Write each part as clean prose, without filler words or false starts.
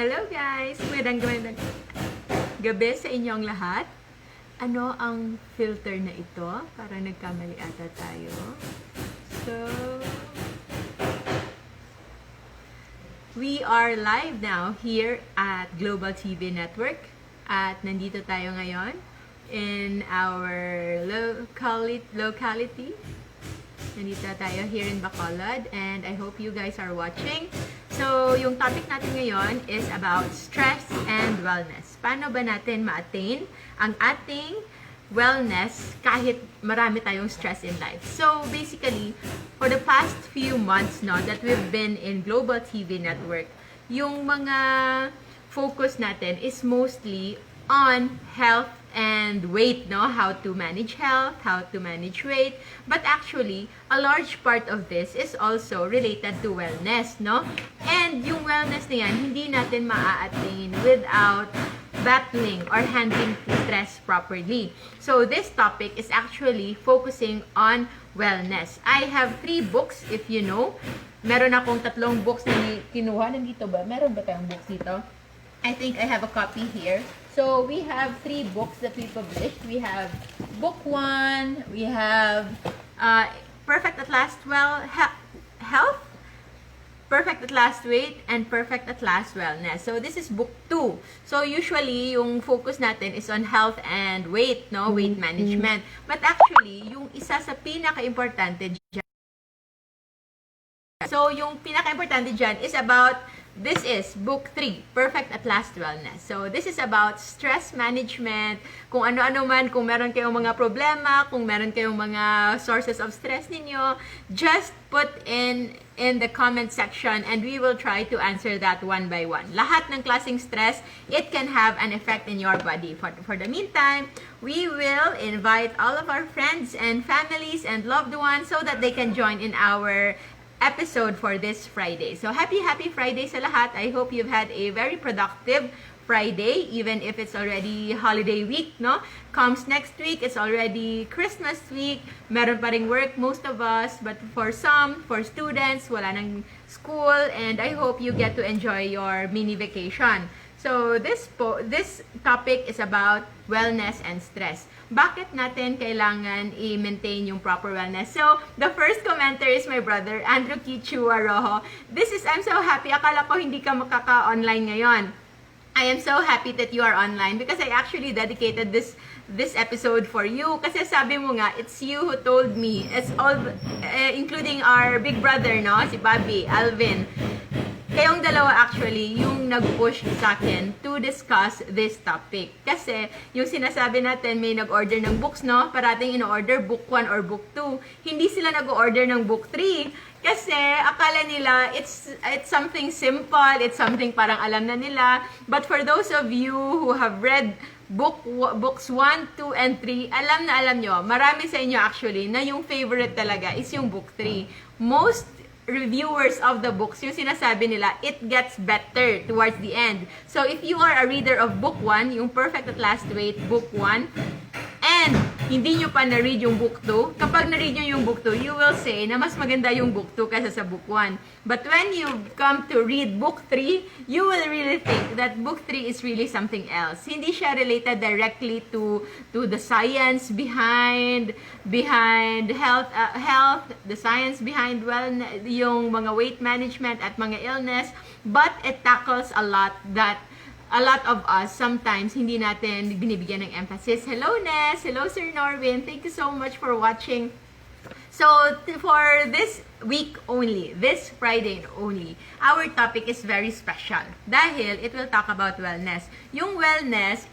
Hello guys! Magandang gabi sa inyong lahat. Ano ang filter na ito? Para nagkamali ata tayo. So, we are live now here at Global TV Network. At nandito tayo ngayon in our locality. Nandito tayo here in Bacolod and I hope you guys are watching. So, yung topic natin ngayon is about stress and wellness. Paano ba natin ma-attain ang ating wellness kahit marami tayong stress in life? So, basically, for the past few months that we've been in Global TV Network, yung mga focus natin is mostly on health and weight, how to manage health, how to manage weight. But actually, a large part of this is also related to wellness, And yung wellness na yan, hindi natin maa-attain without battling or handling stress properly. So this topic is actually focusing on wellness. I have 3 books, if you know. Meron akong 3 books na kinuha. Nandito ba? Meron ba tayong books dito? I think I have a copy here. So, we have 3 books that we published. We have book 1, we have Perfect at Last Health, Perfect at Last Weight, and Perfect at Last Wellness. So, this is book 2. So, usually, yung focus natin is on health and weight, weight management. But actually, yung isa sa pinaka-importante dyan, is about, this is book 3, Perfect at Last Wellness. So, this is about stress management, kung ano-ano man, kung meron kayong mga problema, kung meron kayong mga sources of stress ninyo, just put in the comment section and we will try to answer that one by one. Lahat ng klaseng stress, it can have an effect in your body. For the meantime, we will invite all of our friends and families and loved ones so that they can join in our episode for this Friday. So, happy Friday sa lahat. I hope you've had a very productive Friday, even if it's already holiday week, Comes next week, it's already Christmas week. Meron pa ring work, most of us, but for students, wala nang school, and I hope you get to enjoy your mini vacation. So, this topic is about wellness and stress. Bakit natin kailangan i-maintain yung proper wellness? So, the first commenter is my brother, Andrew Kichua Rojo. I'm so happy. Akala ko hindi ka makaka-online ngayon. I am so happy that you are online because I actually dedicated this episode for you. Kasi sabi mo nga, it's you who told me. It's all, including our big brother, si Bobby, Alvin. Kayong dalawa actually yung nag-push sa akin to discuss this topic. Kasi yung sinasabi natin may nag-order ng books, parating in-order book 1 or book 2. Hindi sila nag-order ng book 3. Kasi akala nila it's something simple, it's something parang alam na nila. But for those of you who have read books 1, 2, and 3, alam nyo, marami sa inyo actually na yung favorite talaga is yung book 3. Most reviewers of the books, yung sinasabi nila, it gets better towards the end. So, if you are a reader of book 1, yung Perfect at Last Weight, book 1, and hindi nyo pa na-read yung book 2, kapag na-read nyo yung book 2, you will say na mas maganda yung book 2 kaysa sa book 1. But when you come to read book 3, you will really think that book 3 is really something else. Hindi siya related directly to the science behind health, the science behind wellness, yung mga weight management at mga illness, but it tackles a lot of us, sometimes, hindi natin binibigyan ng emphasis. Hello, Ness! Hello, Sir Norvin! Thank you so much for watching. So, for this week only, this Friday only, our topic is very special dahil it will talk about wellness. Yung wellness,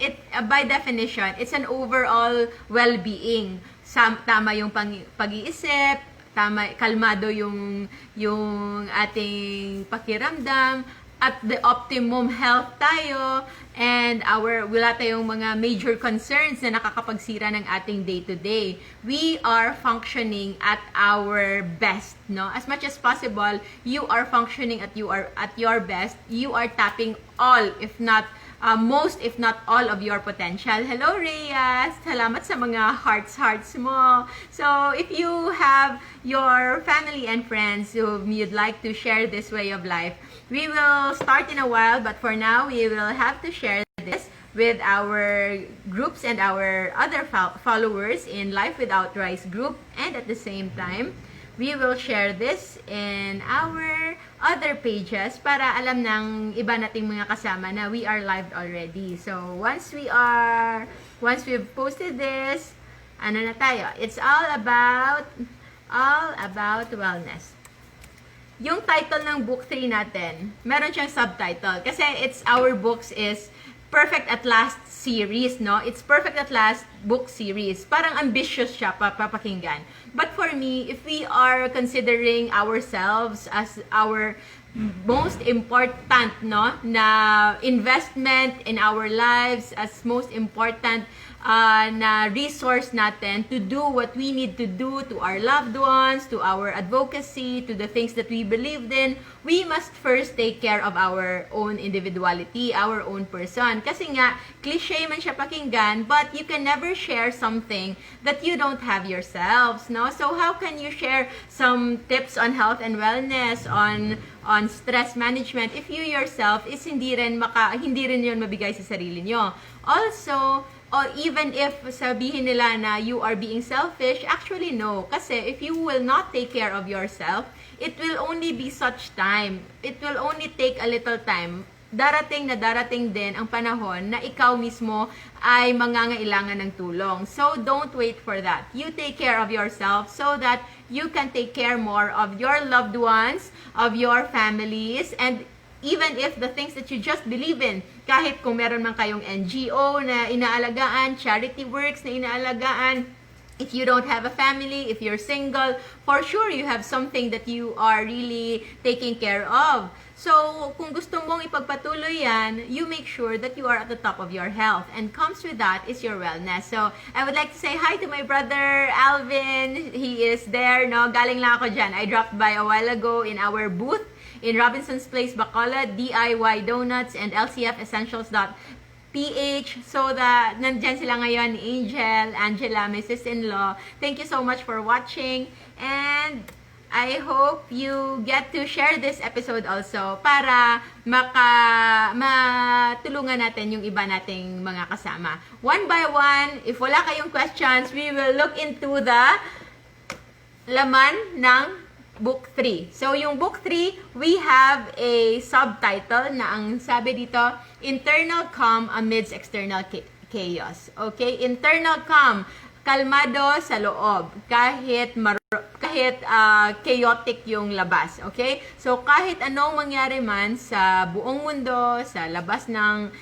by definition, it's an overall well-being. Tama yung pag-iisip, kalmado yung ating pakiramdam, at the optimum health tayo, and wala tayong mga major concerns na nakakapagsira ng ating day-to-day. We are functioning at our best, As much as possible, you are functioning at your best. You are tapping all, if not most, if not all of your potential. Hello, Reyes! Salamat sa mga hearts mo. So, if you have your family and friends who you'd like to share this way of life, We will start in a while, but for now, we will have to share this with our groups and our other followers in Life Without Rice group, and at the same time, we will share this in our other pages para alam ng iba nating mga kasama na we are live already. So, once we've posted this, ano na tayo? It's all about wellness. Yung title ng book 3 natin, meron siyang subtitle. Kasi our books is Perfect at Last series, no? It's Perfect at Last book series. Parang ambitious siya papakinggan. But for me, if we are considering ourselves as our most important, no, na investment in our lives, as most important na resource natin to do what we need to do to our loved ones, to our advocacy, to the things that we believed in, we must first take care of our own individuality, our own person. Kasi nga, cliche man siya pakinggan, but you can never share something that you don't have yourselves, no? So how can you share some tips on health and wellness, on stress management if you yourself is hindi rin yun mabigay sa sarili nyo? Also, or even if sabihin nila na you are being selfish, actually no. Kasi if you will not take care of yourself, it will only be such time. It will only take a little time. Darating din ang panahon na ikaw mismo ay mangangailangan ng tulong. So, don't wait for that. You take care of yourself so that you can take care more of your loved ones, of your families, and even if the things that you just believe in, kahit kung meron man kayong NGO na inaalagaan, charity works na inaalagaan, if you don't have a family, if you're single, for sure you have something that you are really taking care of. So, kung gusto mong ipagpatuloy yan, you make sure that you are at the top of your health. And comes with that is your wellness. So, I would like to say hi to my brother, Alvin. He is there, no? Galing lang ako dyan. I dropped by a while ago in our booth in Robinson's Place, Bacolod, DIY Donuts, and LCFessentials.ph. So, nandyan sila ngayon, Angel, Angela, my sister-in-law. Thank you so much for watching. And I hope you get to share this episode also para matulungan natin yung iba nating mga kasama. One by one, if wala kayong questions, we will look into the laman ng Book 3. So, yung Book 3, we have a subtitle na ang sabi dito, Internal Calm Amidst External Chaos. Okay? Internal calm, kalmado sa loob, kahit chaotic yung labas, okay? So kahit anong mangyari man sa buong mundo, sa labas ng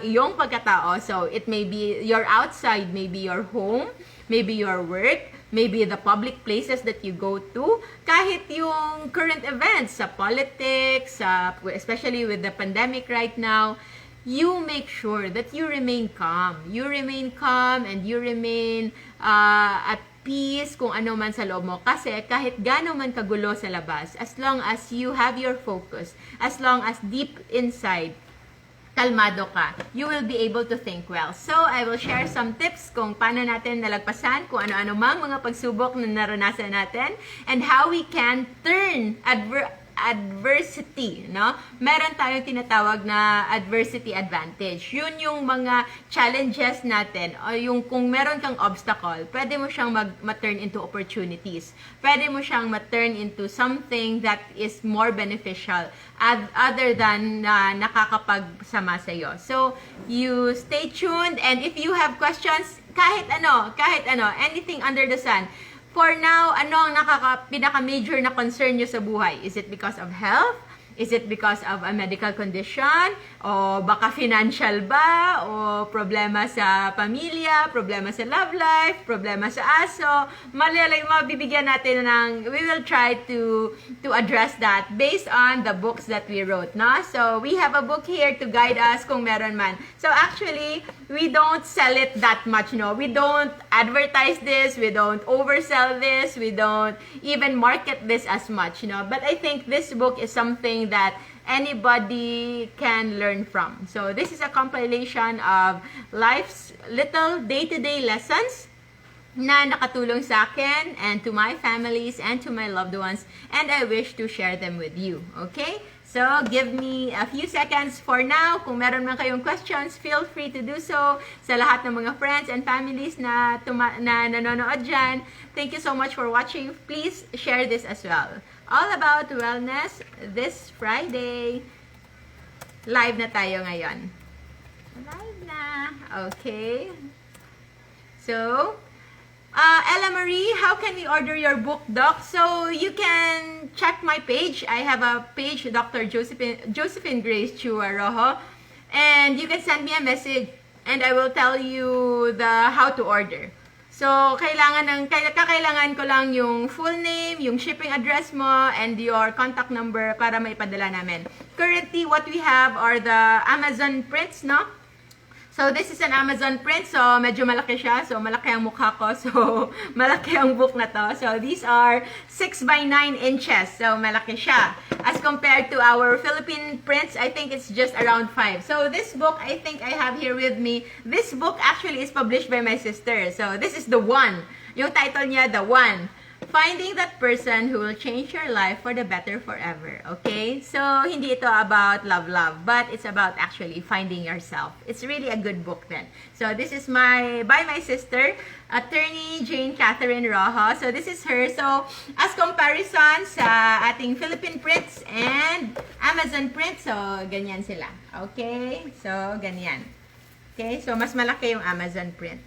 iyong pagkatao, so it may be your outside, maybe your home, maybe your work, maybe the public places that you go to, kahit yung current events sa politics, especially with the pandemic right now, you make sure that you remain calm. You remain calm and you remain at peace kung ano man sa loob mo. Kasi kahit gaano man kagulo sa labas, as long as you have your focus, as long as deep inside, kalmado ka, you will be able to think well. So, I will share some tips kung paano natin nalagpasan, kung ano-ano mang mga pagsubok na naranasan natin, and how we can turn adversity, no? Meron tayong tinatawag na adversity advantage. Yun yung mga challenges natin, o yung kung meron kang obstacle, pwede mo siyang ma-turn into opportunities. Pwede mo siyang ma-turn into something that is more beneficial other than nakakapagsama sa iyo. So, you stay tuned, and if you have questions, kahit ano, anything under the sun, for now, ano ang pinaka-major na concern nyo sa buhay? Is it because of health? Is it because of a medical condition? O baka financial ba? O problema sa pamilya? Problema sa love life? Problema sa aso? Mabibigyan natin ng, we will try to address that based on the books that we wrote, no? So, we have a book here to guide us kung meron man. So, actually, we don't sell it that much, no? We don't advertise this, we don't oversell this, we don't even market this as much, no? But I think this book is something that anybody can learn from. So, this is a compilation of life's little day-to-day lessons na nakatulong sa akin and to my families and to my loved ones, and I wish to share them with you. Okay? So, give me a few seconds for now. Kung meron man kayong questions, feel free to do so sa lahat ng mga friends and families na nanonood dyan. Thank you so much for watching. Please share this as well. All about wellness this Friday. Live na tayo ngayon. Live na. Okay. So, Ella Marie, how can we order your book, Doc? So, you can check my page. I have a page, Dr. Josephine Grace Chua Rojo. And you can send me a message and I will tell you how to order. So, kakailangan ko lang yung full name, yung shipping address mo, and your contact number para maipadala namin. Currently, what we have are the Amazon prints, no? So, this is an Amazon print. So, medyo malaki siya. So, malaki ang mukha ko. So, malaki ang book na to. So, these are 6 by 9 inches. So, malaki siya. As compared to our Philippine prints, I think it's just around 5. So, this book, I think I have here with me. This book actually is published by my sister. So, this is The One. Yung title niya, The One. Finding that person who will change your life for the better forever. Okay? So, hindi ito about love, but it's about actually finding yourself. It's really a good book then. So, this is by my sister, Attorney Jane Catherine Rojo. So, this is her. So, as comparison sa ating Philippine prints and Amazon prints, so, ganyan sila. Okay? So, ganyan. Okay? So, mas malaki yung Amazon print.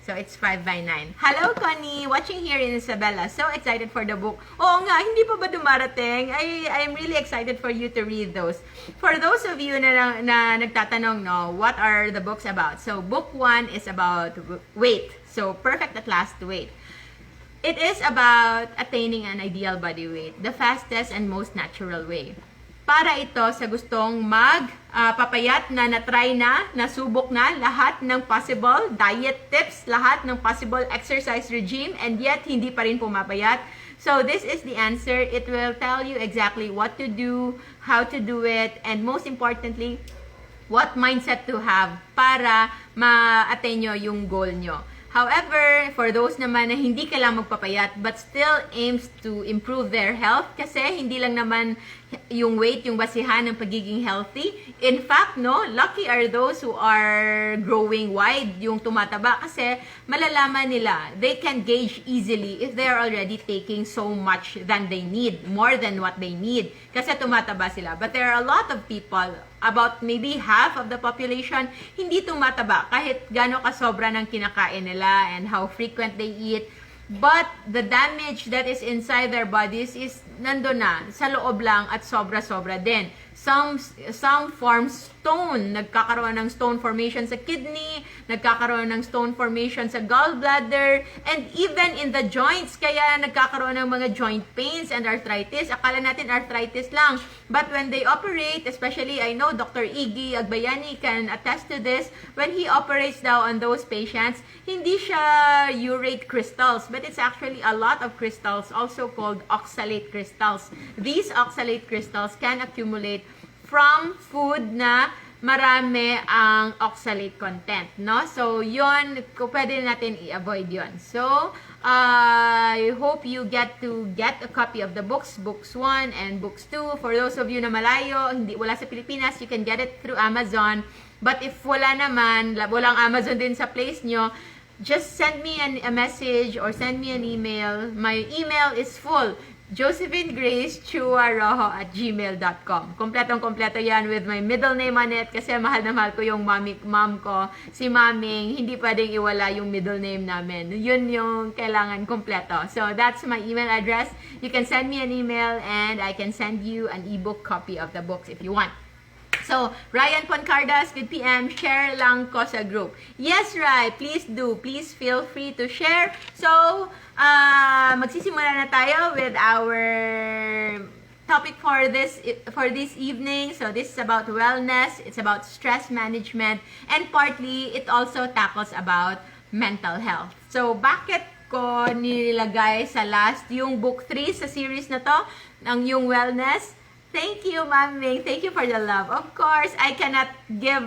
So, it's 5 by 9. Hello, Connie! Watching here in Isabela. So excited for the book. Oo nga, hindi pa ba dumarating? I'm really excited for you to read those. For those of you na nagtatanong, no, what are the books about? So, book 1 is about weight. So, perfect at last weight. It is about attaining an ideal body weight, the fastest and most natural way. Para ito sa gustong magpapayat na na-try na, nasubok na lahat ng possible diet tips, lahat ng possible exercise regime, and yet hindi pa rin pumapayat. So this is the answer. It will tell you exactly what to do, how to do it, and most importantly, what mindset to have para ma-attain nyo yung goal nyo. However, for those naman na hindi kailangang magpapayat but still aims to improve their health, kasi hindi lang naman yung weight yung basihan ng pagiging healthy. In fact, no, lucky are those who are growing wide, yung tumataba, kasi malalaman nila, they can gauge easily if they are already taking so much than they need, more than what they need, kasi tumataba sila. But there are a lot of people, about maybe half of the population, hindi tumataba kahit gaano kasobra ng kinakain nila and how frequent they eat. But the damage that is inside their bodies is nandun na, sa loob lang at sobra-sobra din. Some form stone, nagkakaroon ng stone formation sa kidney, nagkakaroon ng stone formation sa gallbladder, and even in the joints, kaya nagkakaroon ng mga joint pains and arthritis. Akala natin arthritis lang. But when they operate, especially I know Dr. Iggy Agbayani can attest to this, when he operates daw on those patients, hindi siya urate crystals, but it's actually a lot of crystals, also called oxalate crystals. These oxalate crystals can accumulate from food na marami ang oxalate content, no? So, yun, pwede natin i-avoid yun. So, I hope you get a copy of the books 1 and books 2. For those of you na malayo, wala sa Pilipinas, you can get it through Amazon. But if wala naman, walang Amazon din sa place nyo, just send me a message or send me an email. My email is full. josephinegracechuarojo@gmail.com. Kompletong-kompleto yan with my middle name on it kasi mahal na mahal ko yung mom ko, si Maming. Hindi pwedeng iwala yung middle name namin. Yun yung kailangan kompleto. So, that's my email address. You can send me an email and I can send you an ebook copy of the books if you want. So, Ryan Poncardas, good PM, share lang ko sa group. Yes, Rai, please do. Please feel free to share. So, magsisimula na tayo with our topic for this evening. So, this is about wellness, it's about stress management, and partly, it also tackles about mental health. So, bakit ko nilagay sa last yung book 3 sa series na to, ang yung wellness? Thank you, Ma'am Ming. Thank you for the love. Of course, I cannot give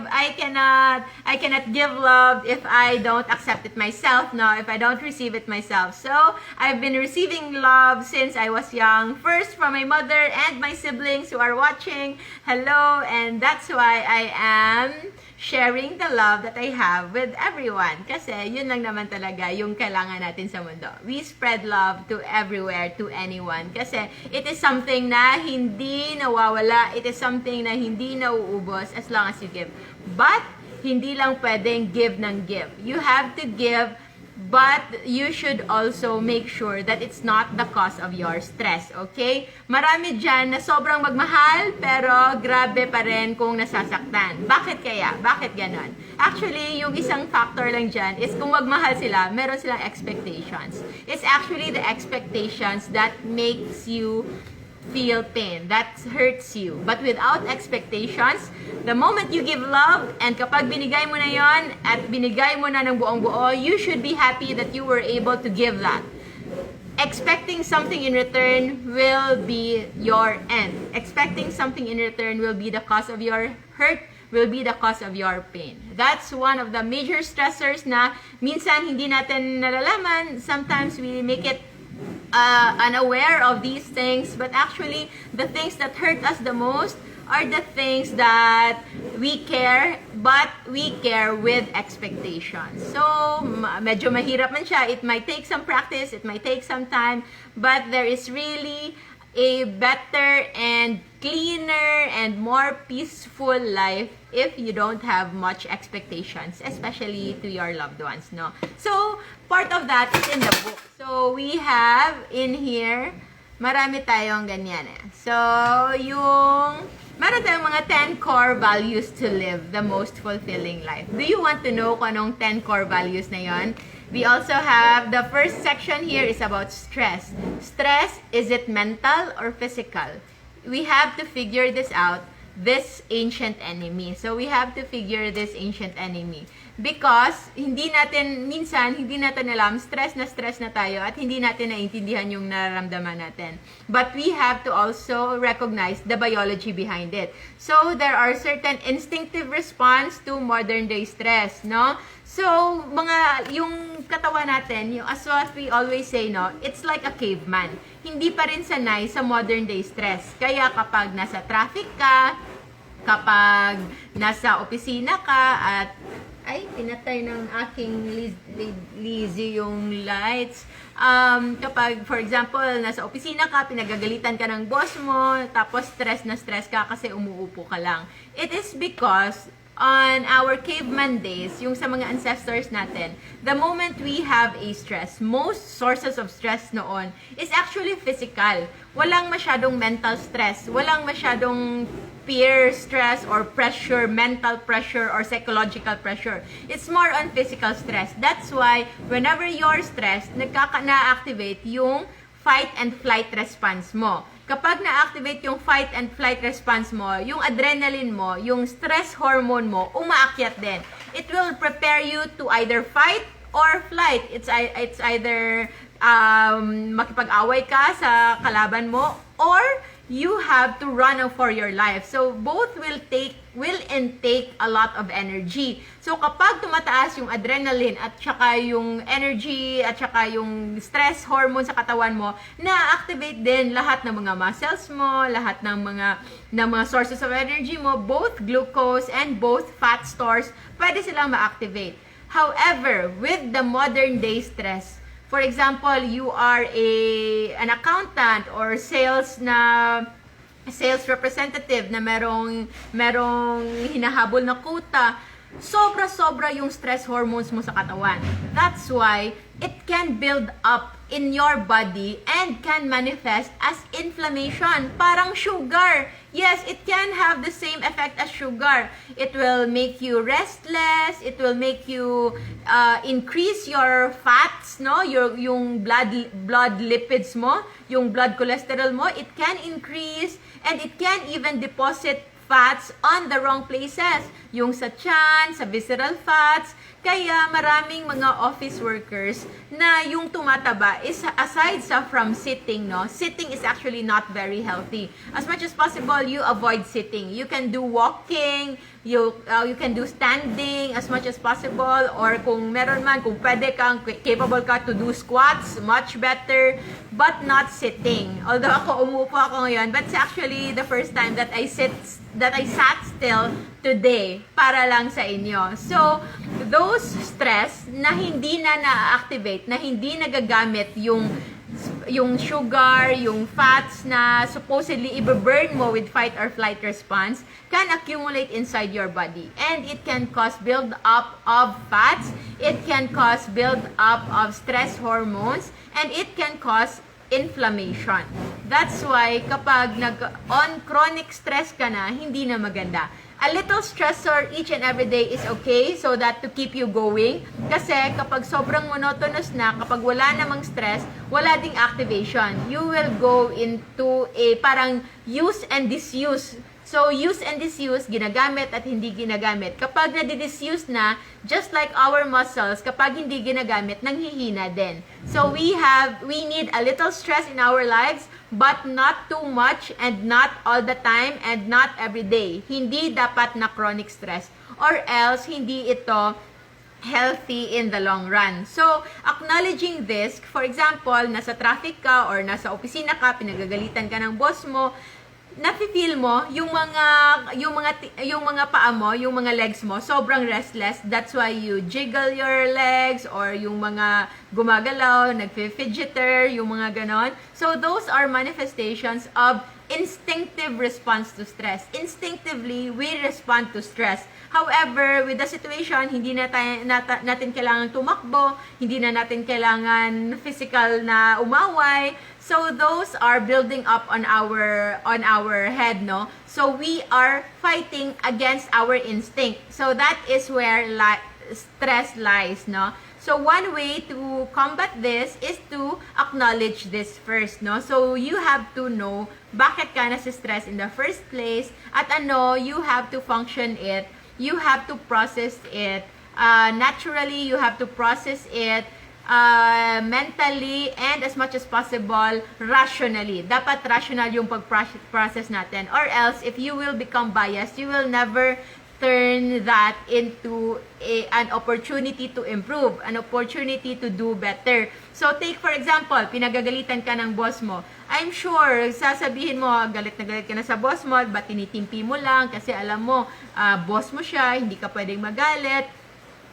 love if I don't accept it myself, no, if I don't receive it myself. So, I've been receiving love since I was young. First from my mother and my siblings who are watching. Hello, and that's why I am sharing the love that I have with everyone. Kasi yun lang naman talaga yung kailangan natin sa mundo. We spread love to everywhere, to anyone. Kasi it is something na hindi nawawala. It is something na hindi nauubos as long as you give. But, hindi lang pwedeng give ng give. You have to give, but you should also make sure that it's not the cause of your stress, okay? Marami dyan na sobrang magmahal, pero grabe pa rin kung nasasaktan. Bakit kaya? Bakit ganon? Actually, yung isang factor lang dyan is kung magmahal sila, meron silang expectations. It's actually the expectations that makes you feel pain, that hurts you. But without expectations, the moment you give love, and kapag binigay mo na yon at binigay mo na ng buong buo, you should be happy that you were able to give that. Expecting something in return will be your end. Expecting something in return will be the cause of your hurt, will be the cause of your pain. That's one of the major stressors na minsan hindi natin nalalaman. Sometimes we make it unaware of these things, but actually the things that hurt us the most are the things that we care, but we care with expectations. So, medyo mahirap man siya. It might take some practice, it might take some time, but there is really a better and cleaner and more peaceful life if you don't have much expectations, especially to your loved ones, no? So, part of that is in the book. So, we have in here, marami tayong ganyan eh. So, meron tayong mga 10 core values to live the most fulfilling life. Do you want to know kung anong 10 core values na yon? We also have, the first section here is about stress. Stress, is it mental or physical? We have to figure this out, this ancient enemy. So, we have to figure this ancient enemy. Because, minsan, hindi natin alam, stress na tayo at hindi natin naiintindihan yung nararamdaman natin. But we have to also recognize the biology behind it. So, there are certain instinctive response to modern day stress, no? So, yung katawan natin, as what we always say, no, it's like a caveman. Hindi pa rin sanay sa modern day stress. Kaya kapag nasa traffic ka, kapag nasa opisina ka, at ay, pinatay ng aking Lizzie yung lights. Kapag, for example, nasa opisina ka, pinagagalitan ka ng boss mo, tapos stress ka kasi umuupo ka lang. It is because on our caveman days, yung sa mga ancestors natin, the moment we have a stress, most sources of stress noon is actually physical. Walang masyadong mental stress, walang masyadong peer stress or pressure, mental pressure or psychological pressure. It's more on physical stress. That's why whenever you're stressed, na-activate yung fight and flight response mo. Kapag na-activate yung fight and flight response mo, yung adrenaline mo, yung stress hormone mo, umaakyat din. It will prepare you to either fight or flight. It's either makipag-away ka sa kalaban mo or you have to run for your life. So, both will intake a lot of energy. So, kapag tumataas yung adrenaline at saka yung energy at saka yung stress hormone sa katawan mo, na-activate din lahat ng mga muscles mo, lahat ng mga sources of energy mo, both glucose and both fat stores, pwede silang ma-activate. However, with the modern day stress, for example, you are an accountant or sales representative na merong hinahabol na quota, sobra-sobra yung stress hormones mo sa katawan. That's why it can build up in your body and can manifest as inflammation. Parang sugar. Yes, it can have the same effect as sugar. It will make you restless. It will make you increase your fats, no? Yung blood lipids mo, yung blood cholesterol mo, it can increase and it can even deposit fats on the wrong places. Yung sa tiyan, sa visceral fats. Kaya maraming mga office workers na yung tumataba is aside sa from sitting, no? Sitting is actually not very healthy. As much as possible, you avoid sitting. You can do walking, you can do standing as much as possible, or kung meron man, kung pwede kang, capable ka to do squats, much better, but not sitting. Although ako, umupo ako ngayon, but it's actually the first time that I sat still today para lang sa inyo. So, those stress na hindi na na-activate, na hindi nagagamit yung sugar, yung fats na supposedly i-burn mo with fight or flight response can accumulate inside your body. And it can cause build-up of fats, it can cause build-up of stress hormones, and it can cause inflammation. That's why kapag on chronic stress ka na, hindi na maganda. A little stressor each and every day is okay so that to keep you going. Kasi kapag sobrang monotonous na, kapag wala namang stress, wala ding activation. You will go into a parang use and disuse. So, use and disuse, ginagamit at hindi ginagamit. Kapag nadi-disuse na, just like our muscles, kapag hindi ginagamit, nanghihina din. So, we need a little stress in our lives, but not too much and not all the time and not every day. Hindi dapat na chronic stress, or else hindi ito healthy in the long run. So, acknowledging this, for example, nasa traffic ka or nasa opisina ka, pinagagalitan ka ng boss mo, nafe-feel mo yung mga paa mo, yung mga legs mo sobrang restless. That's why you jiggle your legs, or yung mga gumagalaw, nagfi-fidgeter, yung mga ganon. So those are manifestations of instinctive response to stress. Instinctively, we respond to stress. However, with the situation, hindi natin kailangan tumakbo, hindi na natin kailangan physical na umaway. So those are building up on our head, no? So we are fighting against our instinct. So that is where stress lies, no? So one way to combat this is to acknowledge this first, no? So you have to know bakit ka stress in the first place, at you have to function it, you have to process it naturally, you have to process it mentally, and as much as possible, rationally. Dapat rational yung pag-process natin. Or else, if you will become biased, you will never turn that into an opportunity to improve, an opportunity to do better. So, take for example, pinagagalitan ka ng boss mo. I'm sure, sasabihin mo, galit na galit ka na sa boss mo, ba't tinitimpi mo lang? Kasi alam mo, boss mo siya, hindi ka pwedeng magalit.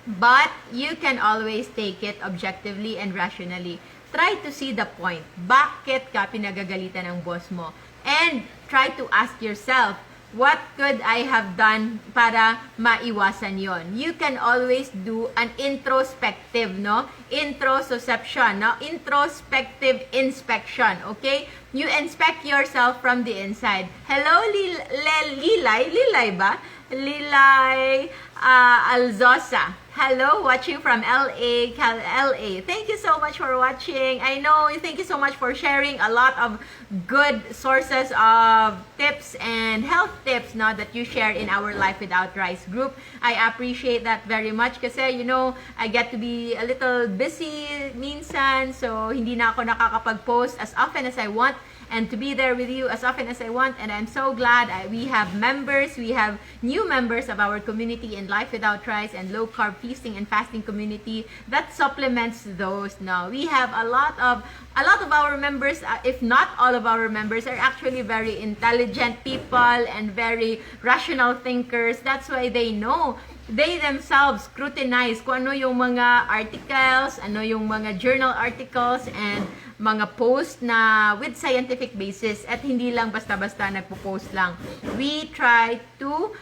But you can always take it objectively and rationally. Try to see the point. Bakit ka pinagagalitan ng boss mo? And try to ask yourself, what could I have done para maiwasan yon? You can always do an introspective, no? Introception, no? Introspective inspection, okay? You inspect yourself from the inside. Hello, Lilay ba? Lilay Alzosa. Hello, watching from LA, LA. Thank you so much for watching. I know, thank you so much for sharing a lot of good sources of tips and health tips now that you share in our Life Without Rice group. I appreciate that very much kasi, you know, I get to be a little busy minsan, so hindi na ako nakakapag-post as often as I want, and to be there with you as often as I want. And I'm so glad we have members, we have new members of our community in Life Without Rice and Low Carb Feasting and Fasting community that supplements those now. We have a lot of our members, if not all of our members, are actually very intelligent people and very rational thinkers. That's why they know. They themselves scrutinize kung ano yung mga articles, ano yung mga journal articles, and mga post na with scientific basis, at hindi lang basta-basta nagpo-post lang. We try to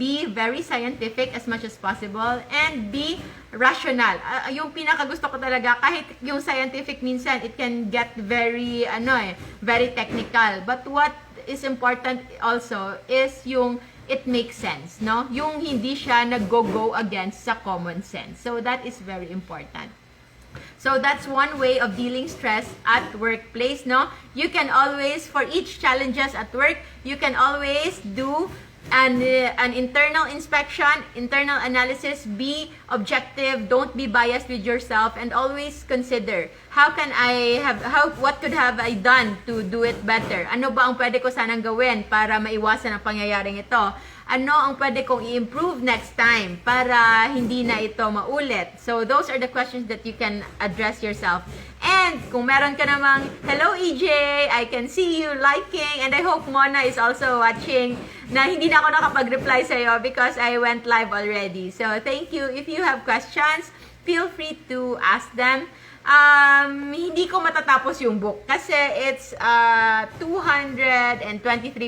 be very scientific as much as possible and be rational. Yung pinakagusto ko talaga, kahit yung scientific minsan, it can get very, very technical. But what is important also is yung it makes sense, no? Yung hindi siya nag-go against sa common sense. So that is very important. So So that's one way of dealing stress at workplace, no? You can always, for each challenges at work, you can always do an internal inspection, internal analysis, be objective, don't be biased with yourself, and always consider, what could have I done to do it better? Ano ba ang pwede ko sanang gawin para maiwasan ang pangyayaring ito? Ano ang pwede kong i-improve next time para hindi na ito maulit? So, those are the questions that you can address yourself. And, kung meron ka namang, hello EJ, I can see you liking, and I hope Mona is also watching, na hindi na ako nakapag-reply sa'yo because I went live already. So, thank you. If you have questions, feel free to ask them. Hindi ko matatapos yung book kasi it's 223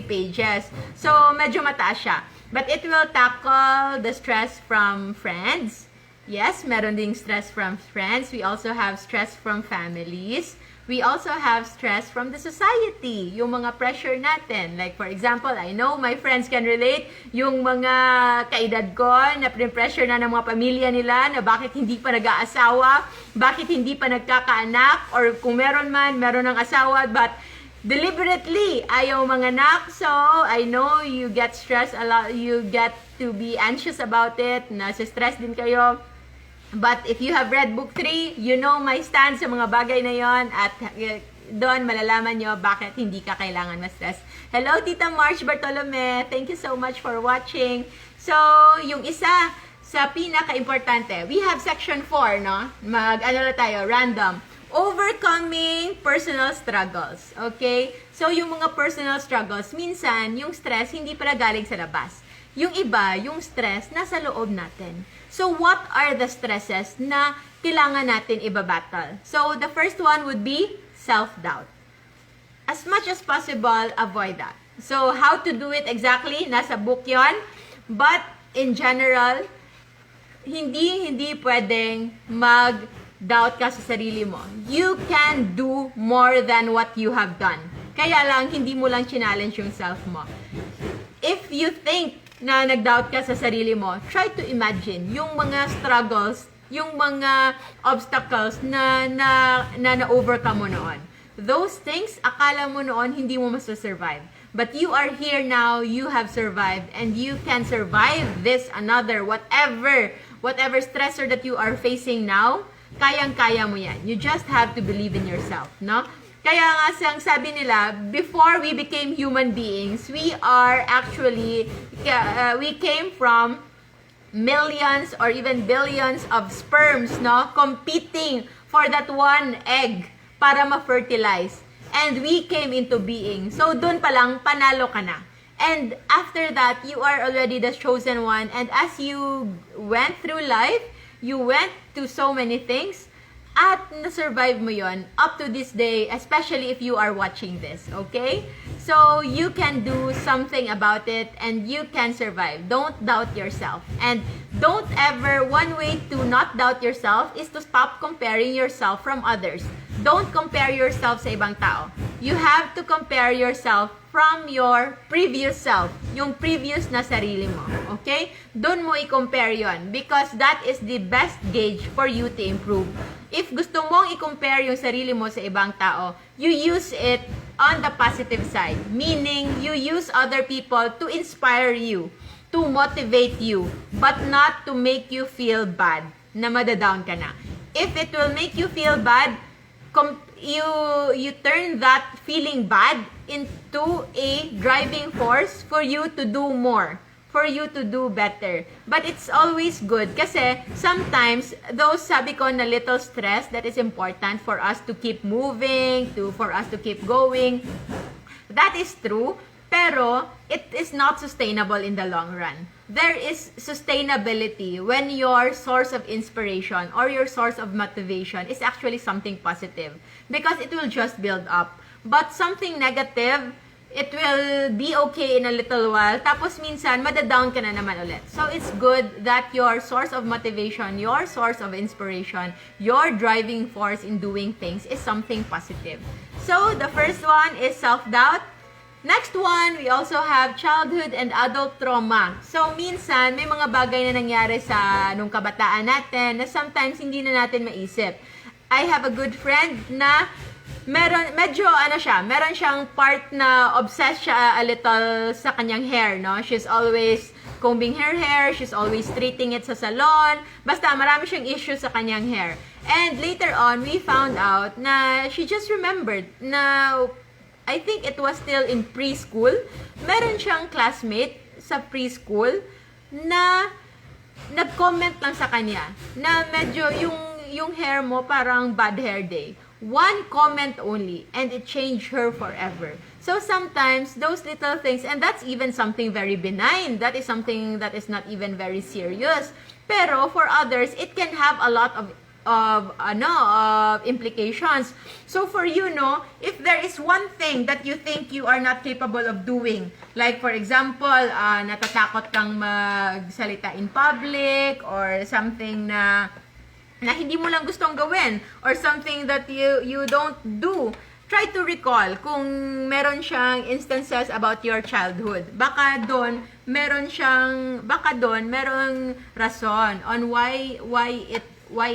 pages. So, medyo mataas siya. But it will tackle the stress from friends. Yes, meron ding stress from friends. We also have stress from families. We also have stress from the society. Yung mga pressure natin. Like for example, I know my friends can relate. Yung mga kaedad ko na pressure na ng mga pamilya nila na bakit hindi pa nag-aasawa, bakit hindi pa nagkakaanak, or kung meron man, meron ng asawa, but deliberately ayaw manganak. So, I know you get stressed a lot. You get to be anxious about it. Nasa-stress din kayo. But if you have read book 3, you know my stance sa mga bagay na yon, at doon malalaman nyo bakit hindi ka kailangan ma-stress. Hello, Tita March Bartolome. Thank you so much for watching. So, yung isa sa pinaka-importante, we have section 4, no? Mag-ano na tayo, random. Overcoming personal struggles. Okay? So, yung mga personal struggles, minsan, yung stress hindi pala galing sa labas. Yung iba, yung stress, nasa loob natin. So, what are the stresses na kailangan natin ibabattle? So, the first one would be self-doubt. As much as possible, avoid that. So, how to do it exactly? Nasa book yon. But, in general, hindi pwedeng mag-doubt ka sa sarili mo. You can do more than what you have done. Kaya lang, hindi mo lang challenge yung self mo. If you think na nag-doubt ka sa sarili mo, try to imagine yung mga struggles, yung mga obstacles na na-overcome mo noon. Those things, akala mo noon, hindi mo masusurvive. But you are here now, you have survived, and you can survive this, another, whatever stressor that you are facing now, kayang-kaya mo yan. You just have to believe in yourself, no? Kaya nga sabi nila, before we became human beings, we are actually, we came from millions or even billions of sperms, no? Competing for that one egg para ma-fertilize. And we came into being. So, dun pa lang, panalo ka na. And after that, you are already the chosen one. And as you went through life, you went to so many things, at na-survive mo yon up to this day, especially if you are watching this, okay? So, you can do something about it and you can survive. Don't doubt yourself. And don't ever, one way to not doubt yourself is to stop comparing yourself from others. Don't compare yourself sa ibang tao. You have to compare yourself from your previous self, yung previous na sarili mo, okay? Doon mo i-compare yon because that is the best gauge for you to improve. If gusto mong i-compare yung sarili mo sa ibang tao, you use it on the positive side, meaning you use other people to inspire you, to motivate you, but not to make you feel bad na madadown ka na. If it will make you feel bad, you turn that feeling bad into a driving force for you to do more, for you to do better. But it's always good kasi sometimes those, sabi ko, na little stress that is important for us to keep moving, for us to keep going. That is true, pero it is not sustainable in the long run. There is sustainability when your source of inspiration or your source of motivation is actually something positive because it will just build up. But something negative, it will be okay in a little while, tapos minsan, madadown ka na naman ulit. So, it's good that your source of motivation, your source of inspiration, your driving force in doing things is something positive. So, the first one is self-doubt. Next one, we also have childhood and adult trauma. So, minsan, may mga bagay na nangyari sa nung kabataan natin na sometimes hindi na natin maisip. I have a good friend na meron siyang part na obsessed siya a little sa kanyang hair, no? She's always combing her hair, she's always treating it sa salon. Basta marami siyang issues sa kanyang hair. And later on, we found out na she just remembered na I think it was still in preschool. Meron siyang classmate sa preschool na nag-comment lang sa kanya na medyo yung hair mo parang bad hair day. One comment only, and it changed her forever. So sometimes, those little things, and that's even something very benign. That is something that is not even very serious. Pero for others, it can have a lot of implications. So for you, no, if there is one thing that you think you are not capable of doing, like for example, natatakot kang magsalita in public, or something na hindi mo lang gustong gawin, or something that you don't do, try to recall kung meron siyang instances about your childhood. Baka doon merong rason on why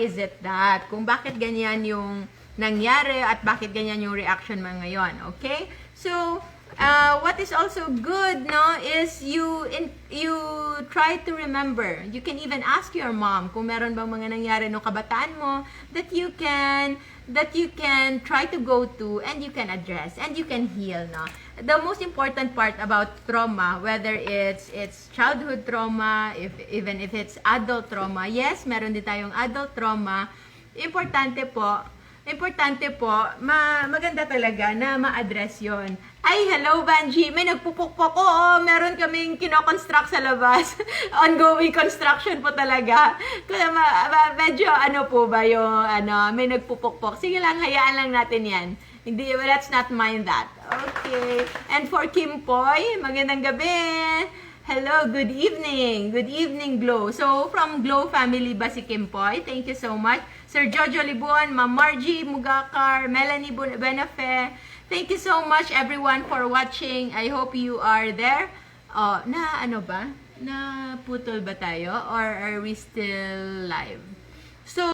is it that, kung bakit ganyan yung nangyari at bakit ganyan yung reaction mo ngayon. Okay? So what is also good, no, is you try to remember. You can even ask your mom kung meron bang mga nangyari no kabataan mo that you can try to go to, and you can address, and you can heal, no. The most important part about trauma, whether it's childhood trauma, even if it's adult trauma, yes, meron din tayong adult trauma. Importante po, maganda talaga na ma-address yon. Ay, hello, Banji. May nagpupukpok ko. Oh, meron kaming kino-construct sa labas. Ongoing construction po talaga. Kaya medyo po ba yung may nagpupukpok. Sige lang, hayaan lang natin yan. Hindi, let's not mind that. Okay. And for Kim Poy, magandang gabi. Hello, good evening. Good evening, Glow. So, from Glow family ba si Kim Poy? Thank you so much. Sir Jojo Libuan, Ma'am Margie Mugakar, Melanie Benafe. Thank you so much, everyone, for watching. I hope you are there. Na putol ba tayo? Or are we still live? So,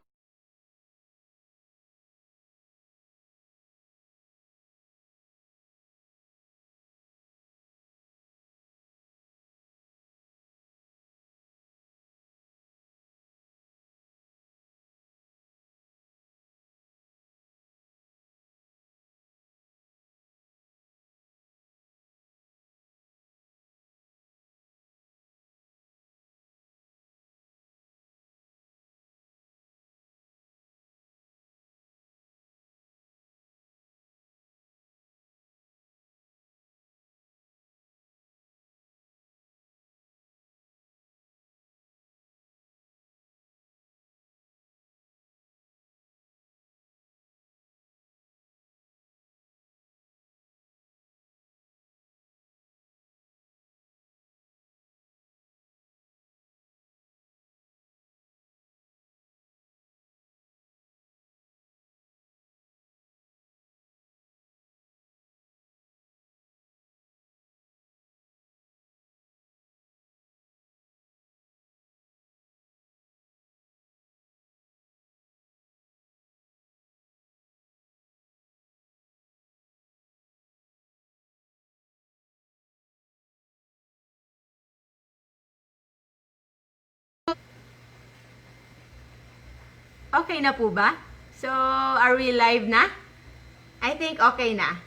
okay na po ba? So, are we live na? I think okay na.